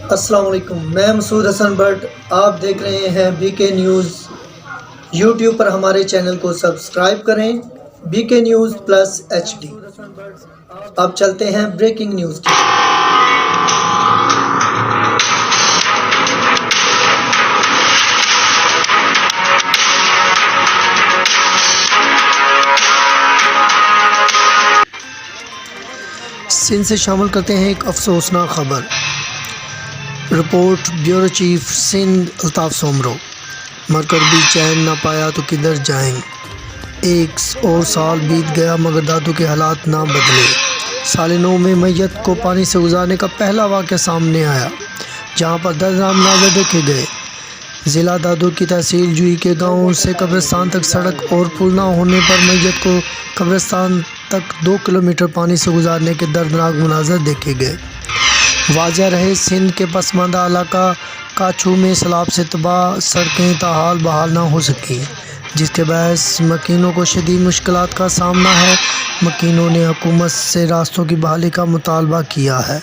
السلام علیکم، میں مسعود حسن بٹ، آپ دیکھ رہے ہیں بی کے نیوز یوٹیوب پر۔ ہمارے چینل کو سبسکرائب کریں، بی کے نیوز پلس HD۔ اب چلتے ہیں بریکنگ نیوز کی۔ سندھ سے شامل کرتے ہیں ایک افسوسناک خبر۔ Report bureau chief Sindh Altaf Soomro. مر کر بھی چین نہ پایا تو کدھر جائیں۔ ایک اور سال بیت گیا مگر دادو کے حالات نہ بدلے۔ سال 9 میں میت کو پانی سے گزارنے کا پہلا واقعہ سامنے آیا، جہاں پر دردناک مناظر دیکھے گئے۔ ضلع دادو کی تحصیل جوئی کے گاؤں سے قبرستان تک سڑک اور پل نہ ہونے پر میت کو قبرستان تک 2 کلومیٹر پانی سے گزارنے کے دردناک مناظر دیکھے گئے۔ واضح رہے، سندھ کے پسماندہ علاقہ کاچھو میں سیلاب سے تباہ سڑکیں تاحال بحال نہ ہو سکیں، جس کے باعث مکینوں کو شدید مشکلات کا سامنا ہے۔ مکینوں نے حکومت سے راستوں کی بحالی کا مطالبہ کیا ہے۔